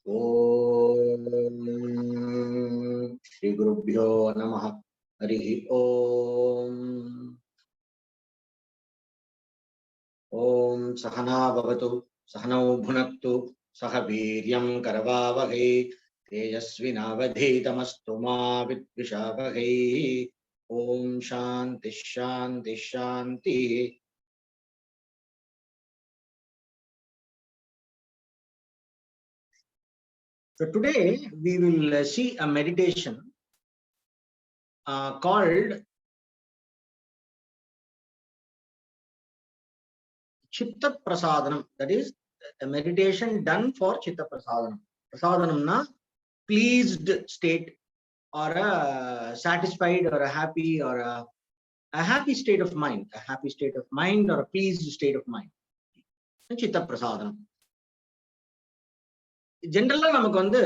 Om Shri Gurubhyo Namaha Harihi Om. Om Sahana Bhavatu Sahanau Bhunaktu Sahaviryam Karavavahe Tejasvinavadhetamastu ma Vidvishavahe. Om Shanti Shanti Shanti. So today we will see a meditation called chitta prasadanam. That is a meditation done for chitta prasadanam. Prasadanam na pleased state, or a satisfied or a happy, or a happy state of mind, a happy state of mind or a pleased state of mind. Chitta prasadanam. Generally நமக்கு வந்து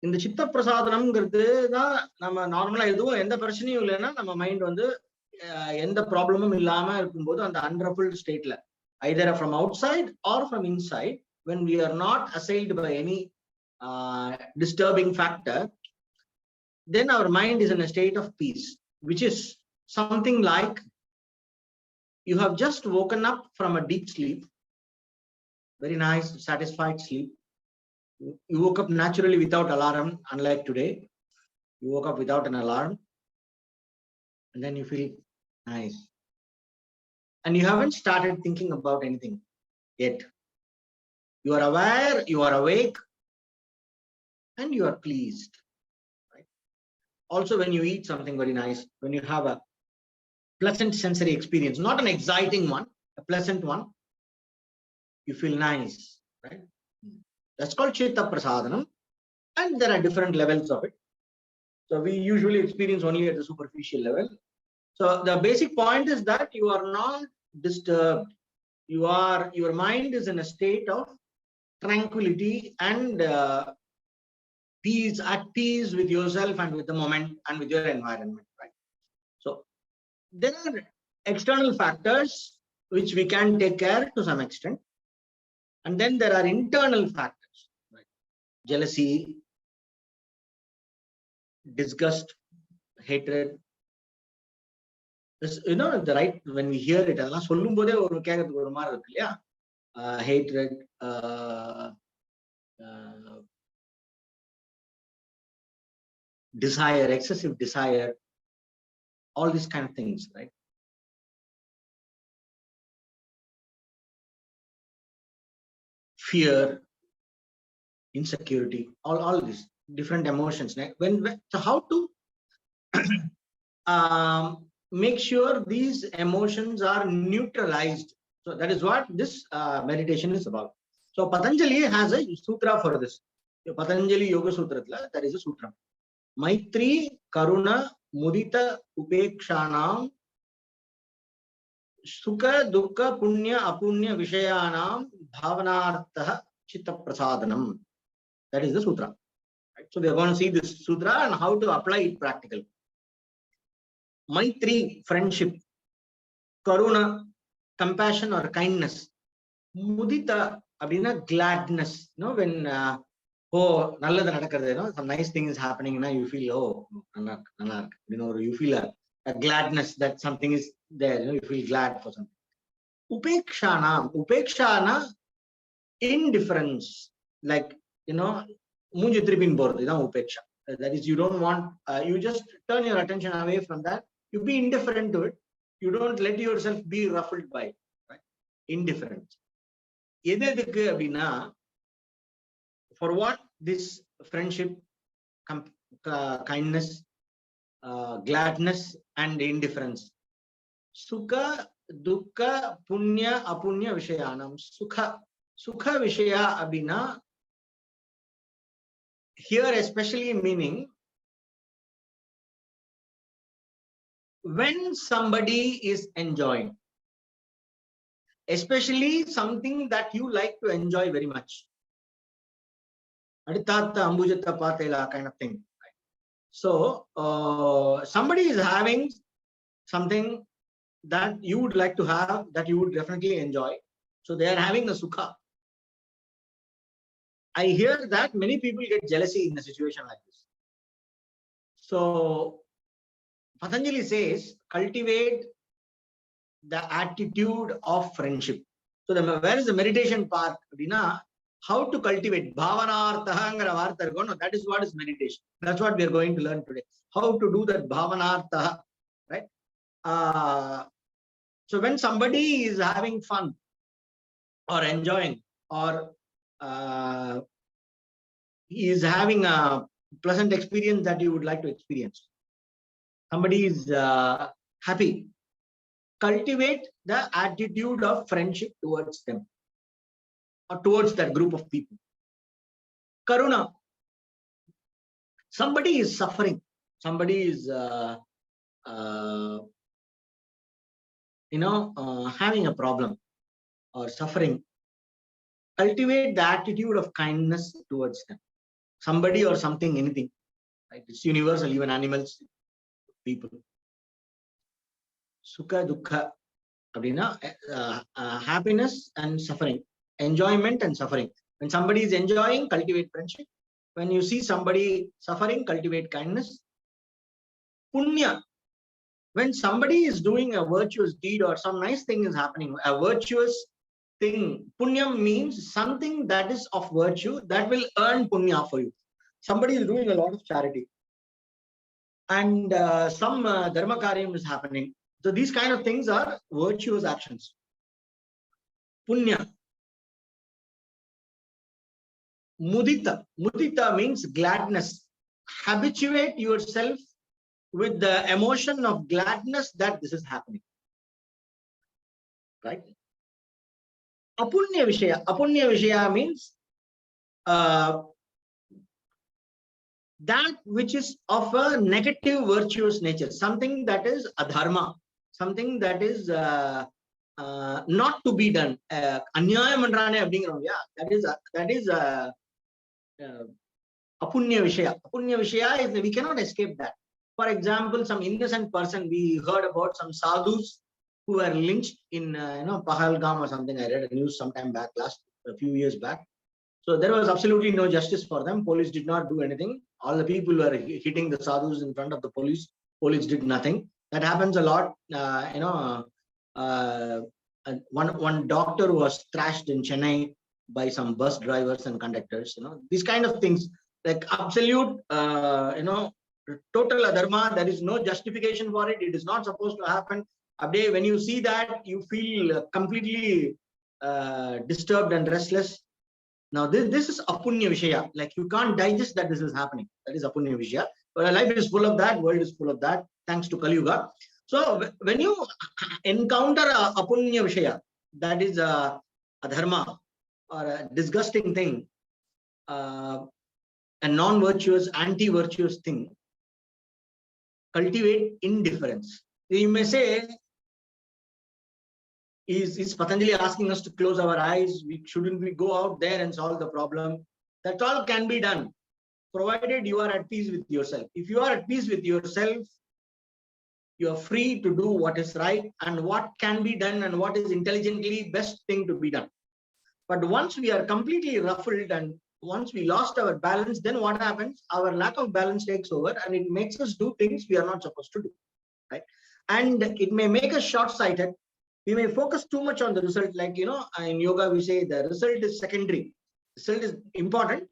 இந்த சித்த பிரசாதனம்ங்கிறது தான் நம்ம நார்மலா எதுவும் எந்த பிரச்சனையும் இல்லைன்னா நம்ம மைண்ட் வந்து எந்த ப்ராப்ளமும் இல்லாம இருக்கும்போது அந்த unruffled ஸ்டேட்ல either from outside or from inside, when we are not assailed by any disturbing factor, then our mind is in a state of peace, which is something like you have just woken up from a deep sleep, very nice satisfied sleep. You woke up naturally without alarm, unlike today. You woke up without an alarm, and then you feel nice. And you haven't started thinking about anything yet. You are aware, you are awake, and you are pleased. Right? Also, when you eat something very nice, when you have a pleasant sensory experience, not an exciting one, a pleasant one, you feel nice, right? That's called chitta prasadanam, and there are different levels of it. So we usually experience only at the superficial level. So the basic point is that you are not disturbed. Your mind is in a state of tranquility and peace, at peace with yourself and with the moment and with your environment, right? So there are external factors which we can take care to some extent, and then there are internal factors, right? Jealousy, disgust, hatred. This, you know, the right, when we hear it, hatred, desire, excessive desire, all these kind of things, right? Fear, insecurity, all these different emotions. So how to make sure these emotions are neutralized? So that is what this meditation is about. So Patanjali has a sutra for this. Patanjali Yoga Sutra, there is a sutra. Maitri Karuna Mudita Upekshanam Sukha Dukkha Punya Apunya Vishayanam Bhavanartha Chitta Prasadanam. That is the sutra. Right? So we are going to see this sutra and how to apply it practically. Maitri, friendship. Karuna, compassion or kindness. Mudita, abhina, gladness. You know, when oh, some nice thing is happening, you feel, oh, you know, you feel a gladness that something is there, you know, you feel glad for something. Upekshana, indifference, like, you know, munji tripin bordu, upeksha. That is, you don't want, you just turn your attention away from that. You be indifferent to it. You don't let yourself be ruffled by it. Right? Indifference. For what this friendship, kindness, gladness and indifference. Sukha, dukkha, punya, apunya vishayanam. Sukha vishaya abhina. Here especially meaning when somebody is enjoying, especially something that you like to enjoy very much. Aditatta ambujata patela kind of thing. So somebody is having something that you would like to have, that you would definitely enjoy. So they are having a sukha. I hear that many people get jealousy in a situation like this. So Patanjali says, cultivate the attitude of friendship. So where is the meditation part? How to cultivate bhavanartha. No, that is what is meditation. That's what we are going to learn today. How to do that bhavanartha, right? So when somebody is having fun or enjoying, or he is having a pleasant experience that you would like to experience, somebody is happy, cultivate the attitude of friendship towards them or towards that group of people. Karuna, somebody is suffering, somebody is having a problem or suffering, cultivate the attitude of kindness towards them. Somebody or something, anything, right? It's universal, even animals, people. Sukha, dukkha, happiness and suffering, enjoyment and suffering. When somebody is enjoying, cultivate friendship. When you see somebody suffering, cultivate kindness. Punya, when somebody is doing a virtuous deed or some nice thing is happening, a virtuous thing, punya means something that is of virtue that will earn punya for you. Somebody is doing a lot of charity and some dharma karyam is happening. So these kind of things are virtuous actions. Punya. Mudita. Mudita means gladness. Habituate yourself with the emotion of gladness that this is happening. Right? Apunya Vishaya. Apunya Vishaya means that which is of a negative virtuous nature, something that is adharma, something that is not to be done. Anyayam mandrane abdingirom, yeah, that is apunya vishaya. Apunya vishaya is we cannot escape that. For example, some innocent person, we heard about some sadhus who were lynched in Pahalgam or something. I read a news sometime back, a few years back. So there was absolutely no justice for them. Police did not do anything. All the people were hitting the sadhus in front of the police. Police did nothing. That happens a lot. One doctor was thrashed in Chennai by some bus drivers and conductors. These kind of things, like absolute, total adharma. There is no justification for it. It is not supposed to happen. When you see that, you feel completely disturbed and restless. Now, this is apunya vishaya. Like you can't digest that this is happening. That is apunya vishaya. But life is full of that. World is full of that. Thanks to Kali Yuga. So when you encounter a apunya vishaya, that is a dharma or a disgusting thing, a non-virtuous, anti-virtuous thing, cultivate indifference. You may say, is Patanjali asking us to close our eyes? Shouldn't we go out there and solve the problem? That all can be done, provided you are at peace with yourself. If you are at peace with yourself, you are free to do what is right and what can be done and what is intelligently best thing to be done. But once we are completely ruffled and once we lost our balance, then what happens? Our lack of balance takes over and it makes us do things we are not supposed to do. Right? And it may make us short-sighted. We may focus too much on the result. Like, in yoga, we say the result is secondary. Result is important,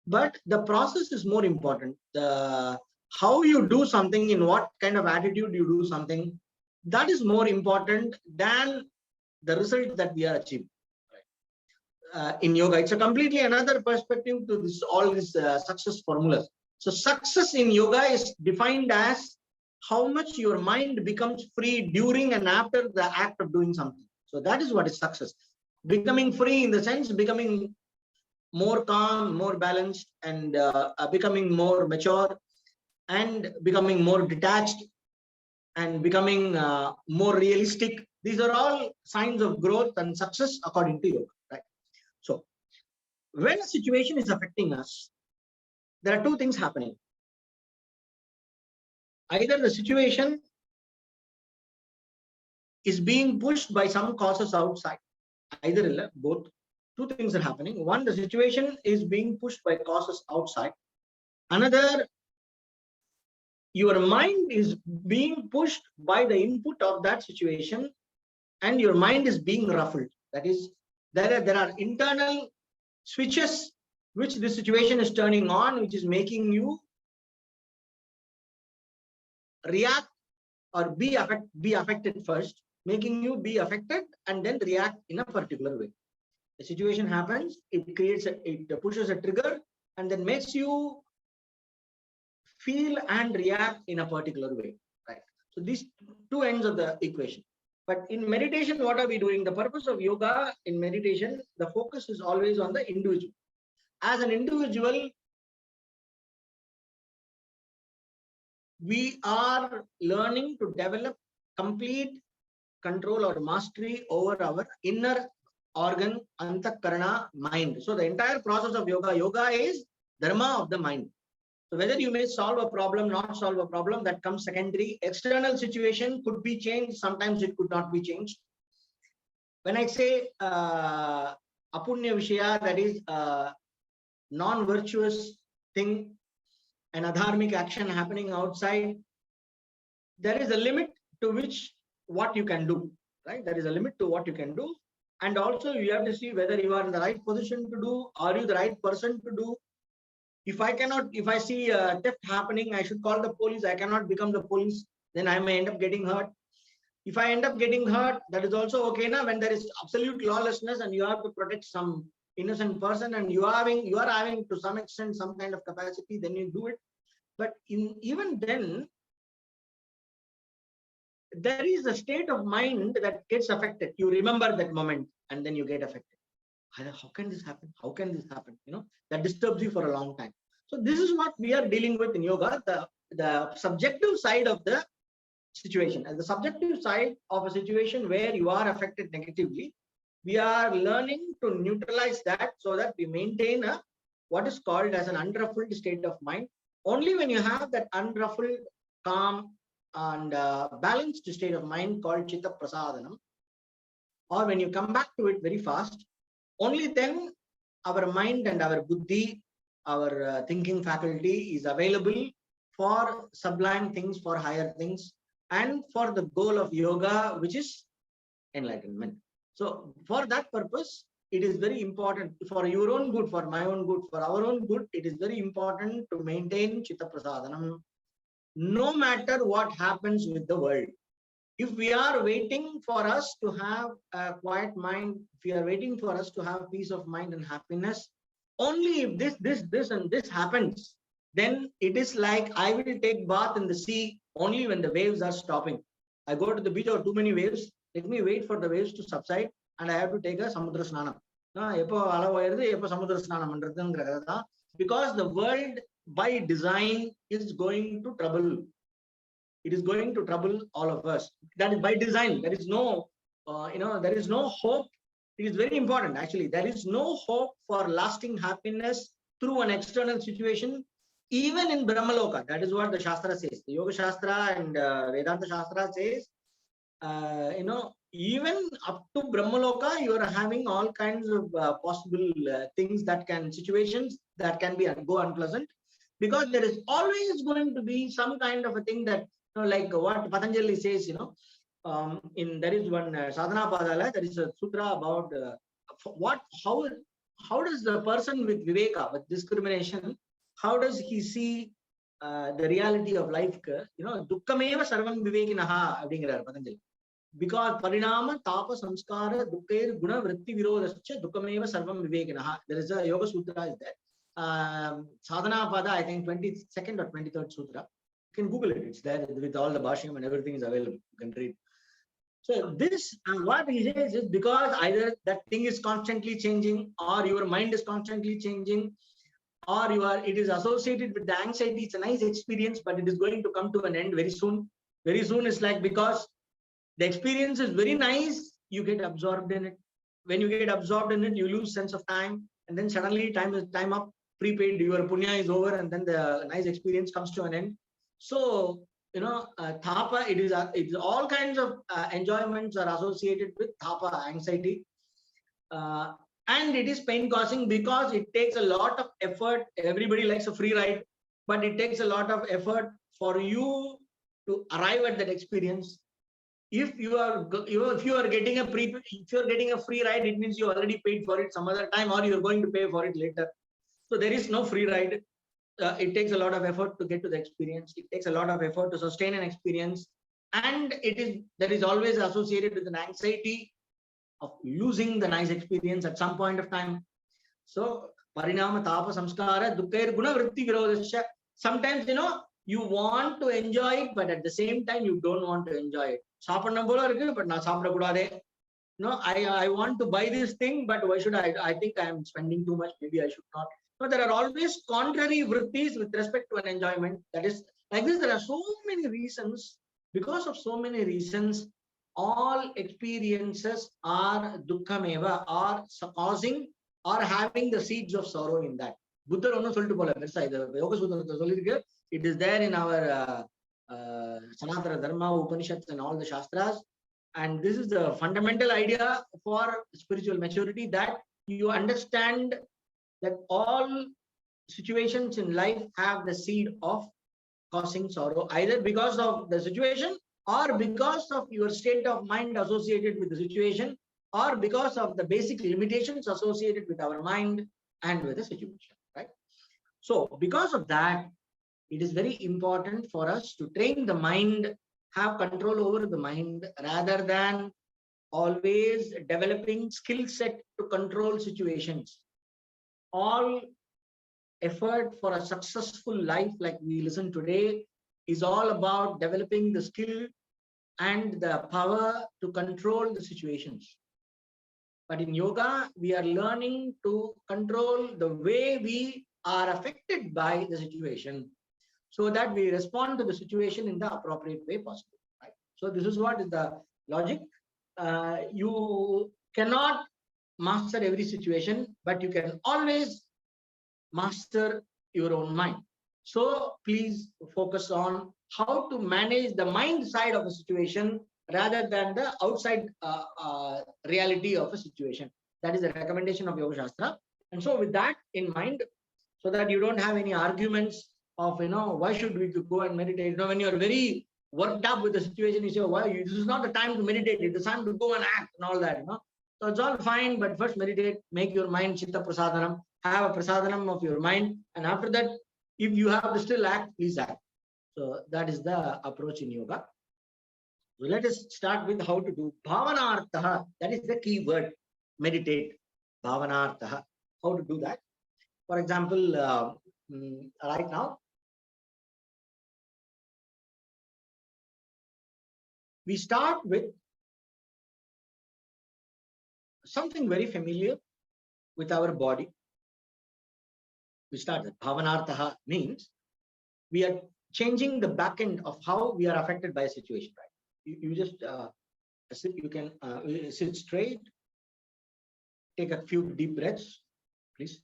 but the process is more important. How you do something, in what kind of attitude you do something, that is more important than the result that we are achieving. In yoga, it's a completely another perspective to all these success formulas. So success in yoga is defined as how much your mind becomes free during and after the act of doing something. So that is what is success. Becoming free in the sense, becoming more calm, more balanced, and becoming more mature, and becoming more detached, and becoming more realistic. These are all signs of growth and success according to yoga. Right? So when a situation is affecting us, there are two things happening. Either the situation is being pushed by some causes outside, either both, two things are happening. One, the situation is being pushed by causes outside. Another, your mind is being pushed by the input of that situation, and your mind is being ruffled. That is, there are internal switches which the situation is turning on, which is making you react or be affected first, making you be affected and then react in a particular way. The situation happens, it pushes a trigger and then makes you feel and react in a particular way, right? So these two ends of the equation. But in meditation, what are we doing? The purpose of yoga in meditation, the focus is always on the individual. As an individual, we are learning to develop complete control or mastery over our inner organ, antakarana, mind. So the entire process of yoga is dharma of the mind. So whether you may solve a problem, not solve a problem, that comes secondary. External situation could be changed. Sometimes it could not be changed. When I say apunya vishaya, that is non-virtuous thing, an adharmic action happening outside, there is a limit to which what you can do, right? There is a limit to what you can do. And also you have to see whether you are in the right position to do, are you the right person to do. If I see a theft happening, I should call the police. I cannot become the police, then I may end up getting hurt. If I end up getting hurt, that is also okay now. When there is absolute lawlessness and you have to protect some innocent person and you are having to some extent some kind of capacity, then you do it. But even then, there is a state of mind that gets affected. You remember that moment and then you get affected. How can this happen? How can this happen? That disturbs you for a long time. So this is what we are dealing with in yoga, the subjective side of the situation. And the subjective side of a situation where you are affected negatively, we are learning to neutralize that so that we maintain what is called as an unruffled state of mind. Only when you have that unruffled, calm, and balanced state of mind called chitta prasadanam, or when you come back to it very fast, only then our mind and our buddhi, our thinking faculty is available for sublime things, for higher things, and for the goal of yoga, which is enlightenment. So for that purpose, it is very important for your own good, for my own good, for our own good, it is very important to maintain chitta prasadanam, no matter what happens with the world. If we are waiting for us to have a quiet mind, if we are waiting for us to have peace of mind and happiness, only if this and this happens, then it is like I will take bath in the sea only when the waves are stopping. I go to the beach or too many waves, let me wait for the waves to subside and I have to take a samudra snanam. Because the world by design is going to trouble. It is going to trouble all of us. That is by design. There is no, there is no hope. It is very important, actually. There is no hope for lasting happiness through an external situation, even in Brahmaloka. That is what the Shastra says. The Yoga Shastra and Vedanta Shastra says, even up to Brahmaloka, you are having all kinds of possible things situations that can go unpleasant, because there is always going to be some kind of a thing that, like what Patanjali says, there is one Sadhana Padala, there is a sutra about how does the person with viveka, with discrimination, how does he see the reality of life? Dukkameva sarvam vivekinaha abdingirar Patanjali. Because parinama tapa samskara dukkair guna vritti virodascha dukkameva sarvam vivekinaha. There is a yoga sutra is there. Sadhana Pada, I think 22nd or 23rd sutra. You can Google it. It's there with all the bhashyam and everything is available. You can read. So this, what he says is, because either that thing is constantly changing, or your mind is constantly changing, or it is associated with the anxiety. It's a nice experience, but it is going to come to an end very soon. Very soon is like, because the experience is very nice, you get absorbed in it. When you get absorbed in it, you lose sense of time, and then suddenly time up, prepaid, your punya is over, and then the nice experience comes to an end. So, thapa, it is all kinds of enjoyments are associated with thapa, anxiety. and it is pain causing because it takes a lot of effort. Everybody likes a free ride, but it takes a lot of effort for you to arrive at that experience. If you are getting a free ride, it means you already paid for it some other time, or you're going to pay for it later. So there is no free ride. It takes a lot of effort to get to the experience. It takes a lot of effort to sustain an experience, and that is always associated with an anxiety of losing the nice experience at some point of time. So parinama tapa samskara dukkair guna vritti virodasya. Sometimes you want to enjoy it, but at the same time you don't want to enjoy it. Saapannam pola irukku, but na saapda kudade. I want to buy this thing, but why should I think I am spending too much. Maybe I should not. So there are always contrary vrittis with respect to an enjoyment. That is like this. There are so many reasons. Because of so many reasons, all experiences are dukkhameva, are causing or having the seeds of sorrow in that. Buddha onnu solittu pola versa idu Yoga Sutra sollirukku. It is there in our Sanatana Dharma, Upanishads, and all the Shastras. And this is the fundamental idea for spiritual maturity, that you understand that all situations in life have the seed of causing sorrow, either because of the situation or because of your state of mind associated with the situation, or because of the basic limitations associated with our mind and with the situation, right? So because of that, it is very important for us to train the mind, have control over the mind, rather than always developing skill set to control situations. All effort for a successful life, like we listen today, is all about developing the skill and the power to control the situations. But in yoga, we are learning to control the way we are affected by the situation, so that we respond to the situation in the appropriate way possible. Right? So this is what is the logic. You cannot master every situation, but you can always master your own mind. So please focus on how to manage the mind side of a situation rather than the outside reality of a situation. That is the recommendation of Yoga Shastra. And so with that in mind, so that you don't have any arguments of, why should we go and meditate? When you're very worked up with the situation, you say, why? This is not the time to meditate. It is time to go and act and all that, So it's all fine, but first meditate, make your mind chitta prasadanam, have a prasadanam of your mind. And after that, if you have to still act, please act. So that is the approach in yoga. So let us start with how to do bhavanartha. That is the key word, meditate, bhavanartha. How to do that? For example, right now, we start with something very familiar with our body. We start with bhavanartha means we are changing the back end of how we are affected by a situation, right? You just sit, you can sit straight, take a few deep breaths, please.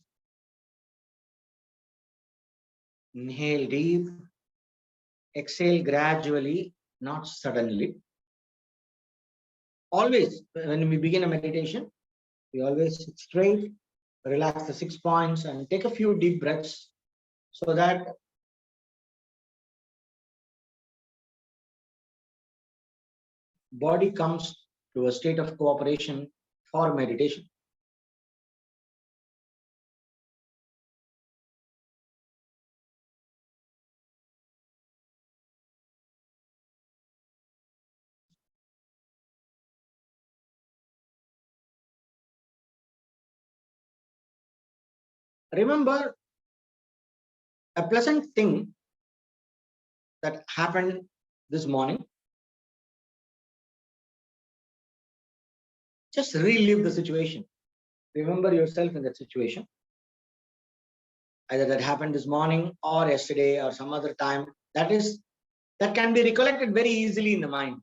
Inhale deep, exhale gradually, not suddenly. Always, when we begin a meditation, we always sit straight, relax the 6 points, and take a few deep breaths so that body comes to a state of cooperation for meditation. Remember a pleasant thing that happened this morning. Just relive the situation. Remember yourself in that situation. Either that happened this morning or yesterday or some other time. That can be recollected very easily in the mind.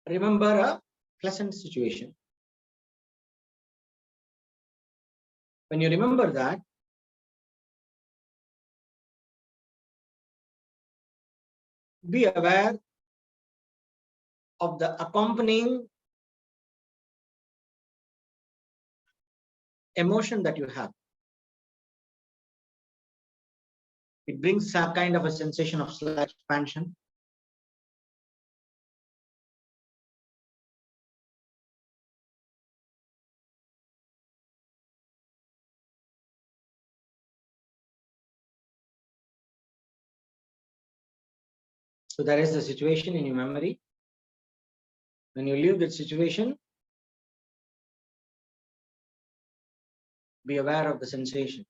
Remember a pleasant situation. When you remember that, be aware of the accompanying emotion that you have. It brings some kind of a sensation of slight expansion. So there is a situation in your memory. When you leave that situation, be aware of the sensation.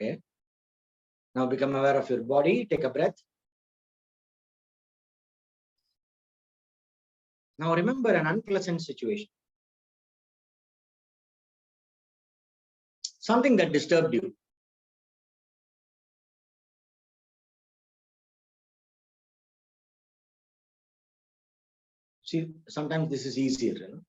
Okay. Now become aware of your body. Take a breath. Now remember an unpleasant situation. Something that disturbed you. See, sometimes this is easier.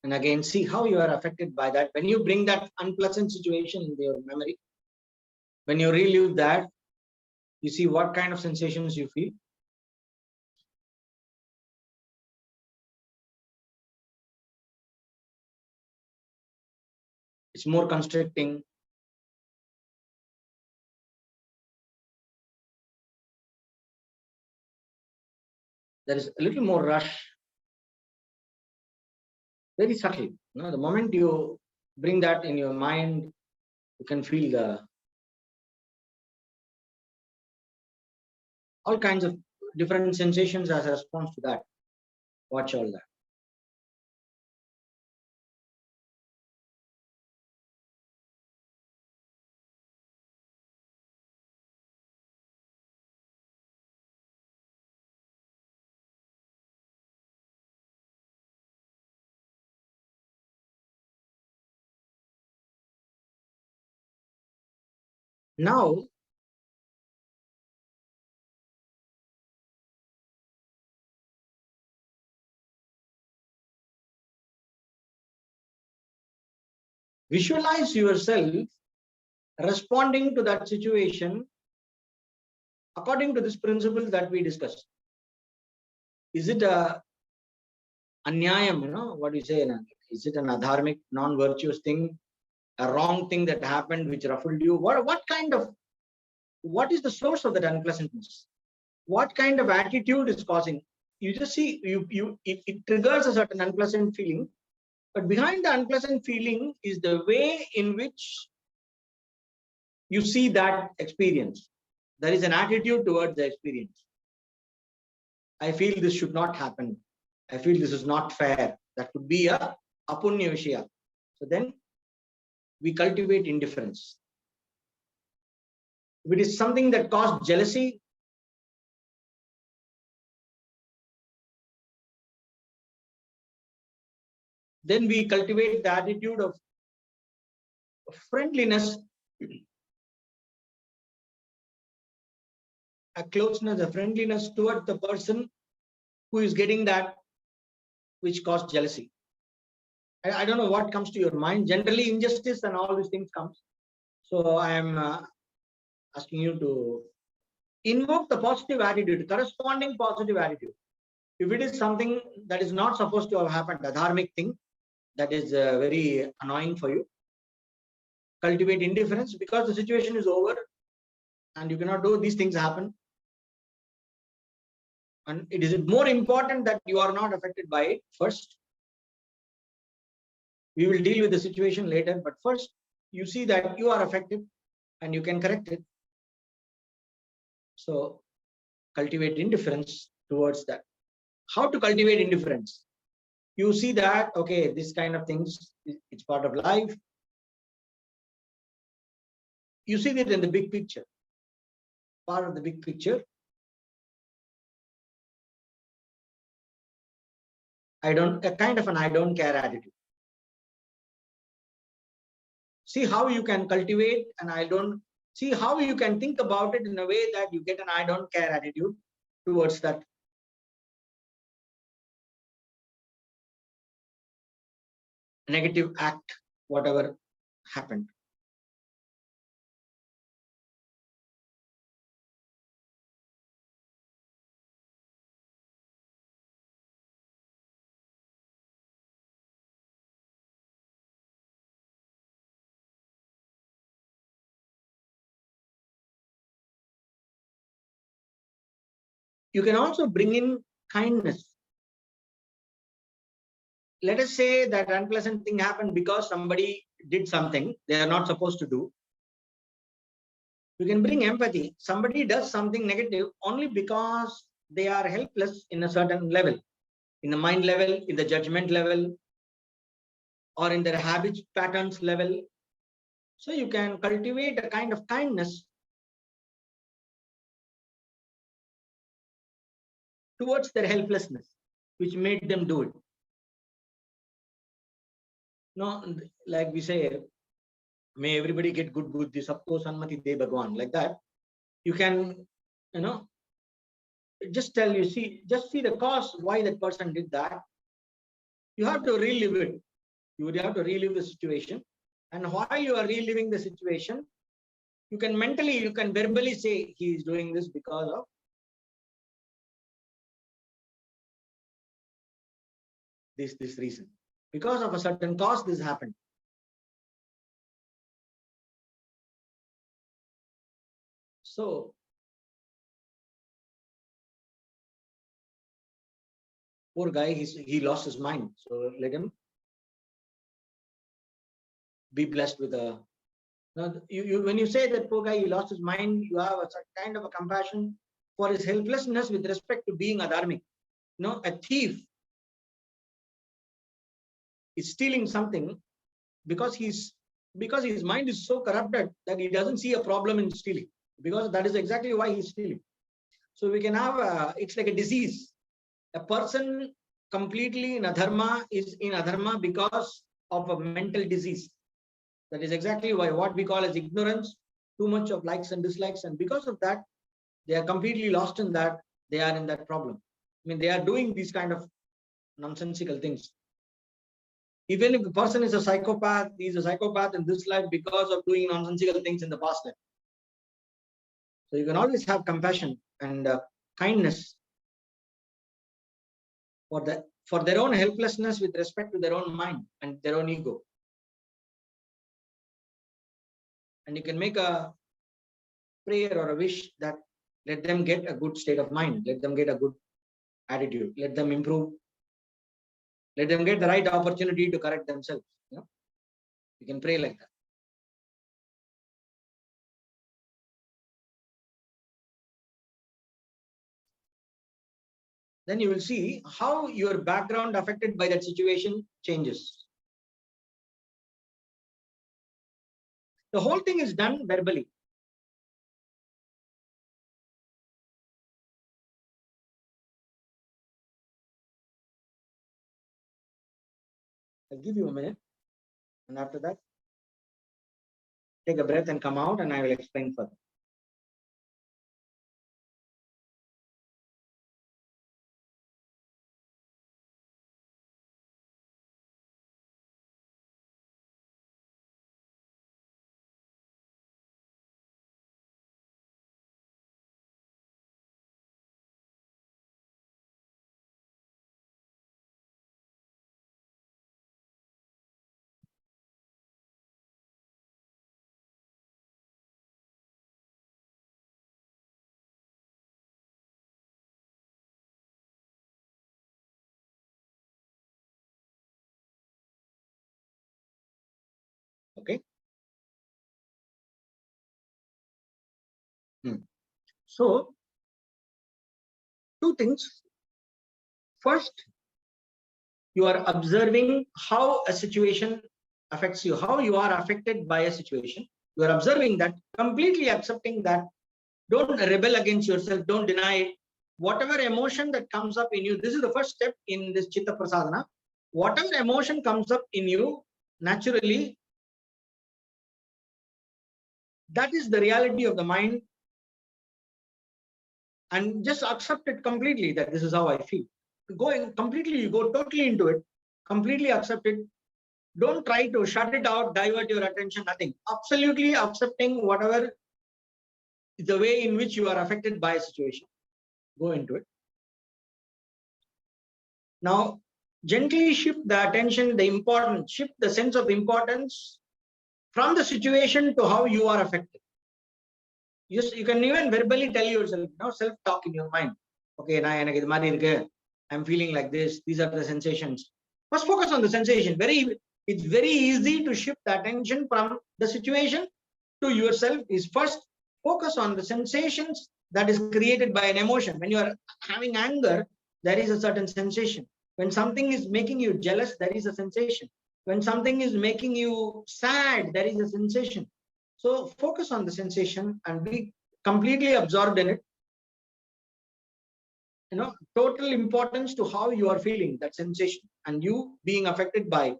And again, see how you are affected by that. When you bring that unpleasant situation in your memory, when you relive that, you see what kind of sensations you feel. It's more constricting. There is a little more rush. Very subtle. The moment you bring that in your mind, you can feel all kinds of different sensations as a response to that. Watch all that. Now, visualize yourself responding to that situation according to this principle that we discussed. Is it a anyayam, what do you say? Is it an adharmic, non-virtuous thing, a wrong thing that happened which ruffled you? What is the source of that unpleasantness? What kind of attitude is causing? You just see, it triggers a certain unpleasant feeling, but behind the unpleasant feeling is the way in which you see that experience. There is an attitude towards the experience. I feel this should not happen. I feel this is not fair. That could be a apunya vishaya. So then we cultivate indifference. If it is something that caused jealousy, then we cultivate the attitude of friendliness, a closeness, a friendliness towards the person who is getting that which caused jealousy. I don't know what comes to your mind. Generally, injustice and all these things comes. So I am asking you to invoke the positive attitude, corresponding positive attitude. If it is something that is not supposed to have happened, a dharmic thing that is very annoying for you, cultivate indifference because the situation is over and you cannot do these things happen. And it is more important that you are not affected by it first. We will deal with the situation later, but first you see that you are affected and you can correct it. So cultivate indifference towards that. How to cultivate indifference? You see that, okay, this kind of things, it's part of life. You see that in the big picture, part of the big picture. A kind of an I don't care attitude. See how you can cultivate see how you can think about it in a way that you get an I don't care attitude towards that. Negative act, whatever happened. You can also bring in kindness. Let us say that unpleasant thing happened because somebody did something they are not supposed to do. You can bring empathy. Somebody does something negative only because they are helpless in a certain level, in the mind level, in the judgment level, or in their habit patterns level. So you can cultivate a kind of kindness towards their helplessness, which made them do it. No, like we say, may everybody get good buddhi, sabko sanmati de Bhagwan. Like that, you can, just tell you, just see the cause why that person did that. You have to relive it. You would have to relive the situation. And while you are reliving the situation, you can verbally say he is doing this because of this reason. Because of a certain cause, this happened. So, poor guy, he lost his mind. So let him be blessed with a. Now, when you say that poor guy, he lost his mind, you have a kind of a compassion for his helplessness with respect to being adharmic. A thief is stealing something because his mind is so corrupted that he doesn't see a problem in stealing, because that is exactly why he's stealing. So we can have it's like a disease. A person completely in adharma is in adharma because of a mental disease. That is exactly why what we call as ignorance, too much of likes and dislikes, and because of that, they are completely lost in that. They are in that problem. I mean, they are doing these kind of nonsensical things. Even if the person is a psychopath, he is a psychopath in this life because of doing nonsensical things in the past life. So you can always have compassion and kindness for their own helplessness with respect to their own mind and their own ego. And you can make a prayer or a wish that let them get a good state of mind, let them get a good attitude, let them improve, let them get the right opportunity to correct themselves. You can pray like that. Then you will see how your background affected by that situation changes. The whole thing is done verbally. I'll give you a minute. And after that, take a breath and come out, and I will explain further. Okay. So, two things. First, you are observing how a situation affects you, how you are affected by a situation. You are observing that, completely accepting that. Don't rebel against yourself. Don't deny it. Whatever emotion that comes up in you, this is the first step in this chitta prasadana. Whatever emotion comes up in you, naturally, that is the reality of the mind. And just accept it completely, that this is how I feel. Going completely, you go totally into it, completely accept it. Don't try to shut it out, divert your attention, nothing. Absolutely accepting whatever the way in which you are affected by a situation. Go into it. Now, gently shift the attention, the importance, shift the sense of importance from the situation to how you are affected. You can even verbally tell yourself, self-talk in your mind. Okay, I'm feeling like this. These are the sensations. First, focus on the sensation. It's very easy to shift the attention from the situation to yourself. Is first focus on the sensations that is created by an emotion. When you are having anger, there is a certain sensation. When something is making you jealous, there is a sensation. When something is making you sad, there is a sensation. So focus on the sensation and be completely absorbed in it. Total importance to how you are feeling that sensation and you being affected by it.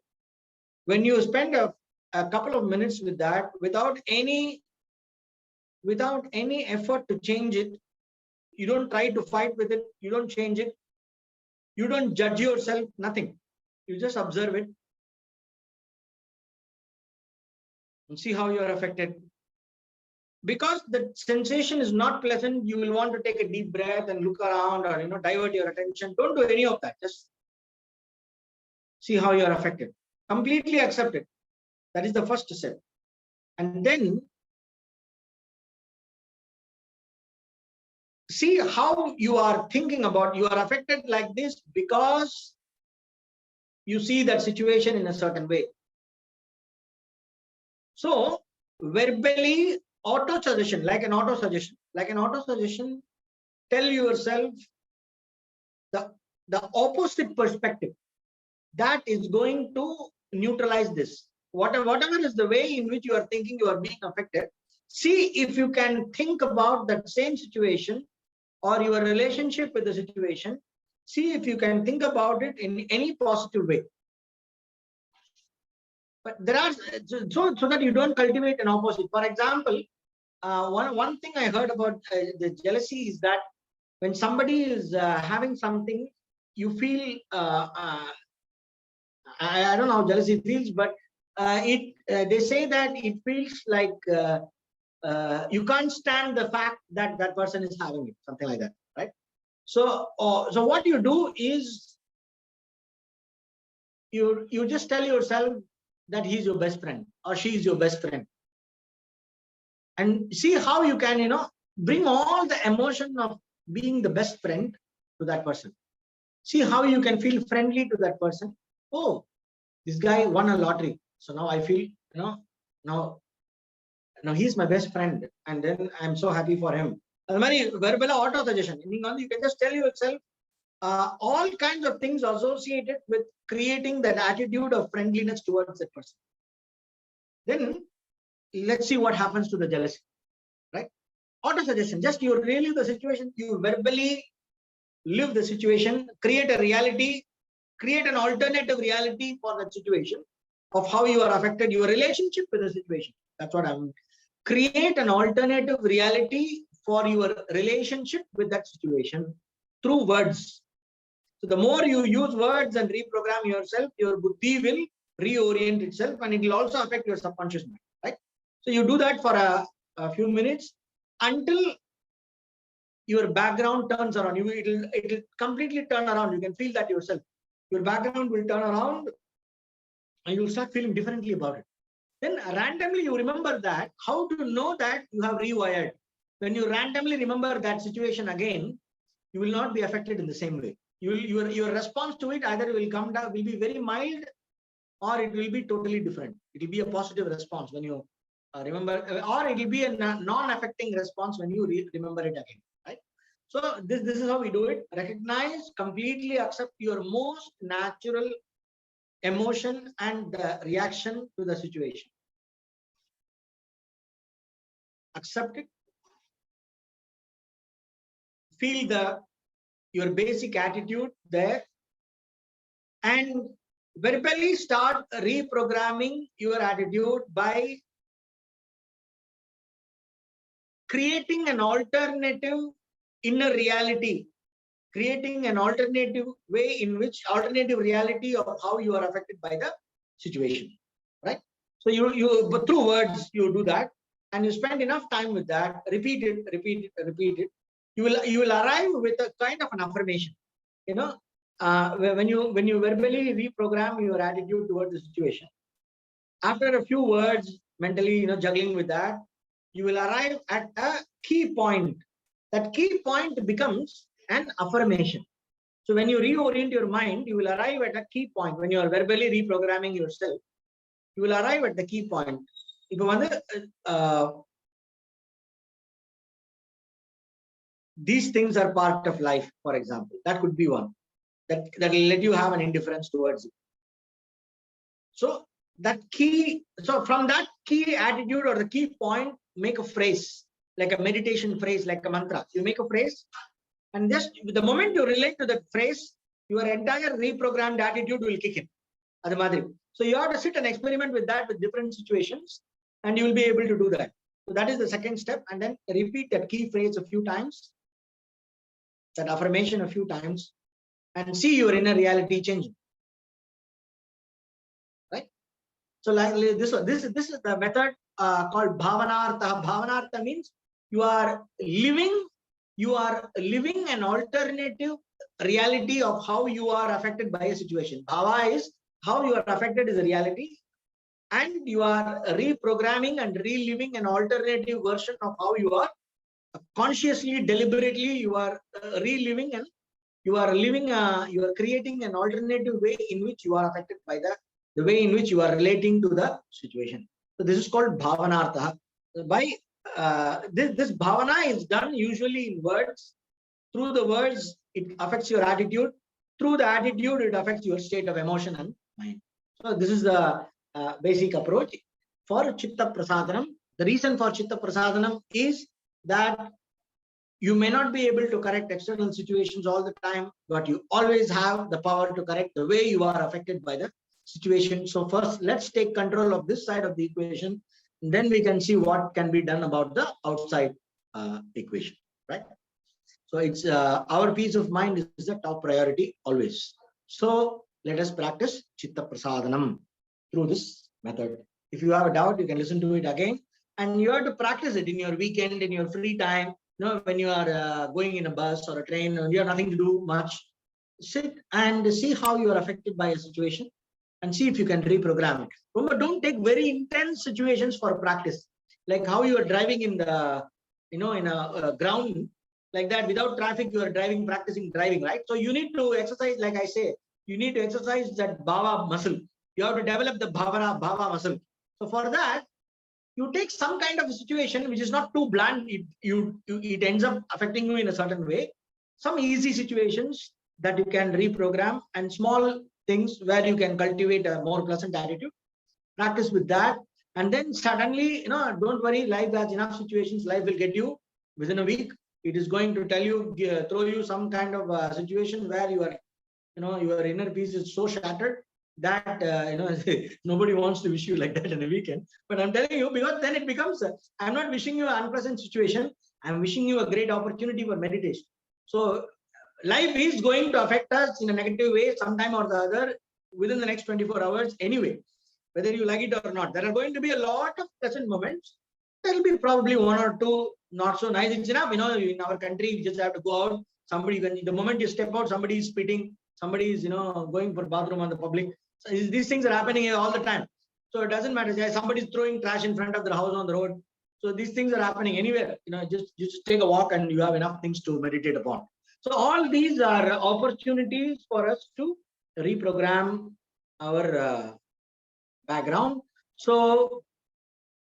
When you spend a couple of minutes with that, without any effort to change it, you don't try to fight with it, you don't change it, you don't judge yourself, nothing. You just observe it and see how you are affected. Because the sensation is not pleasant, you will want to take a deep breath and look around or divert your attention. Don't do any of that. Just see how you are affected. Completely accept it. That is the first step. And then see how you are thinking about, you are affected like this because you see that situation in a certain way. So verbally auto-suggestion, like an auto-suggestion, tell yourself the opposite perspective that is going to neutralize this. Whatever is the way in which you are thinking you are being affected, see if you can think about that same situation or your relationship with the situation. See if you can think about it in any positive way. But there are so that you don't cultivate an opposite. For example, one thing I heard about the jealousy is that when somebody is having something, you feel I don't know how jealousy feels, but they say that it feels like you can't stand the fact that that person is having it, something like that, right? So what you do is you just tell yourself that he's your best friend or she is your best friend, and see how you can bring all the emotion of being the best friend to that person. See how you can feel friendly to that person. Oh, this guy won a lottery, so now I feel now he's my best friend, and then I'm so happy for him. Verbal auto suggestion. You can just tell yourself all kinds of things associated with creating that attitude of friendliness towards that person. Then let's see what happens to the jealousy, right? Auto suggestion. Just you relive the situation, you verbally live the situation, create a reality, create an alternative reality for that situation of how you are affected, your relationship with the situation. That's what I'm. Create an alternative reality for your relationship with that situation through words. So the more you use words and reprogram yourself, your buddhi will reorient itself, and it will also affect your subconscious mind, right? So you do that for a few minutes until your background turns around. It'll completely turn around. You can feel that yourself. Your background will turn around and you'll start feeling differently about it. Then randomly you remember that. How to know that you have rewired? When you randomly remember that situation again, you will not be affected in the same way. Your response to it either will come down, will be very mild, or it will be totally different. It will be a positive response when you remember, or it will be a non-affecting response when you remember it again, right? So this is how we do it. Recognize, completely accept your most natural emotion and reaction to the situation. Accept it. Feel your basic attitude there, and verbally start reprogramming your attitude by creating an alternative inner reality, creating an alternative way in which alternative reality of how you are affected by the situation, right? So but through words, you do that, and you spend enough time with that, repeat it, repeat it, repeat it. You will arrive with a kind of an affirmation. When you verbally reprogram your attitude towards the situation, after a few words, mentally, juggling with that, you will arrive at a key point. That key point becomes an affirmation. So when you reorient your mind, you will arrive at a key point. When you are verbally reprogramming yourself, you will arrive at the key point. These things are part of life, for example. That could be one. That will let you have an indifference towards it. So from that key attitude or the key point, make a phrase, like a meditation phrase, like a mantra. You make a phrase, and just the moment you relate to that phrase, your entire reprogrammed attitude will kick in. So you have to sit and experiment with that with different situations, and you will be able to do that. So that is the second step, and then repeat that key phrase a few times, that affirmation a few times, and see your inner reality changing. Right? So like this is the method called bhavanartha. Bhavanartha means you are living an alternative reality of how you are affected by a situation. Bhava is how you are affected is a reality, and you are reprogramming and reliving an alternative version of how you are consciously, deliberately, you are reliving, and you are creating an alternative way in which you are affected by the way in which you are relating to the situation. So this is called bhavanartha. By this bhavana is done usually in words. Through the words, it affects your attitude. Through the attitude, it affects your state of emotion and mind. So this is the basic approach for chitta prasadanam. The reason for chitta prasadanam is that you may not be able to correct external situations all the time, but you always have the power to correct the way you are affected by the situation. So first, let's take control of this side of the equation. Then we can see what can be done about the outside equation, right? So it's our peace of mind is the top priority always. So let us practice chitta prasadanam through this method. If you have a doubt, you can listen to it again, and you have to practice it in your weekend, in your free time. When you are going in a bus or a train, and you have nothing to do much, sit and see how you are affected by a situation, and see if you can reprogram it. Remember, don't take very intense situations for practice, like how you are driving in the, in a ground like that without traffic. You are practicing driving, right? So you need to exercise, like I say, you need to exercise that bhava muscle. You have to develop the bhava muscle. So for that, you take some kind of a situation which is not too bland. It ends up affecting you in a certain way. Some easy situations that you can reprogram, and small things where you can cultivate a more pleasant attitude. Practice with that, and then suddenly, don't worry. Life has enough situations. Life will get you within a week. It is going to tell you, throw you some kind of situation where you are, your inner peace is so shattered that nobody wants to wish you like that in a weekend. But I'm telling you, because then it becomes I'm not wishing you an unpleasant situation. I'm wishing you a great opportunity for meditation. So life is going to affect us in a negative way sometime or the other within the next 24 hours anyway, whether you like it or not. There are going to be a lot of pleasant moments. There will be probably one or two not so nice. It's enough, in our country, you just have to go out. Somebody, the moment you step out, somebody is spitting, somebody is, going for bathroom on the public. So these things are happening all the time. So it doesn't matter. Somebody is throwing trash in front of their house on the road. So these things are happening anywhere. Just take a walk and you have enough things to meditate upon. So all these are opportunities for us to reprogram our background. So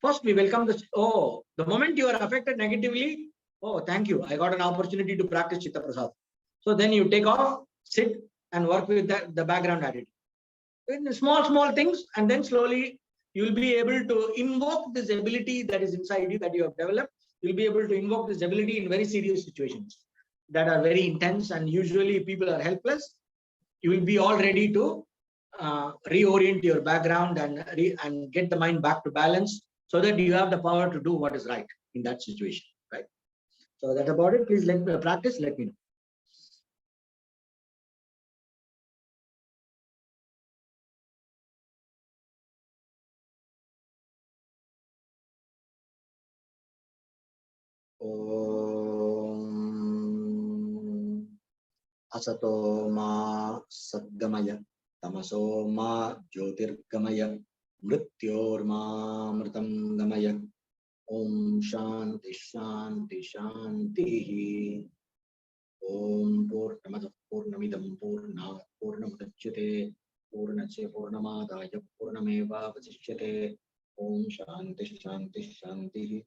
first we welcome this. Oh, the moment you are affected negatively, oh, thank you, I got an opportunity to practice chitta prasad. So then you take off, sit and work with the background attitude. In small things, and then slowly you will be able to invoke this ability that is inside you, that you have developed. You'll be able to invoke this ability in very serious situations that are very intense, and usually people are helpless. You will be all ready to reorient your background and get the mind back to balance, so that you have the power to do what is right in that situation, right? So that's about it. Please let me practice. Let me know. असतो मा सद्गमय तमसो मा ज्योतिर्गमय मृत्योर्मामृतं गमय। ओम शांति शांति शांति। ओम पूर्णमदः पूर्णमिदं पूर्णात् पूर्णमुदच्यते पूर्णस्य पूर्णमादाय पूर्णमेवावशिष्यते। ओम शांति शांति शांति।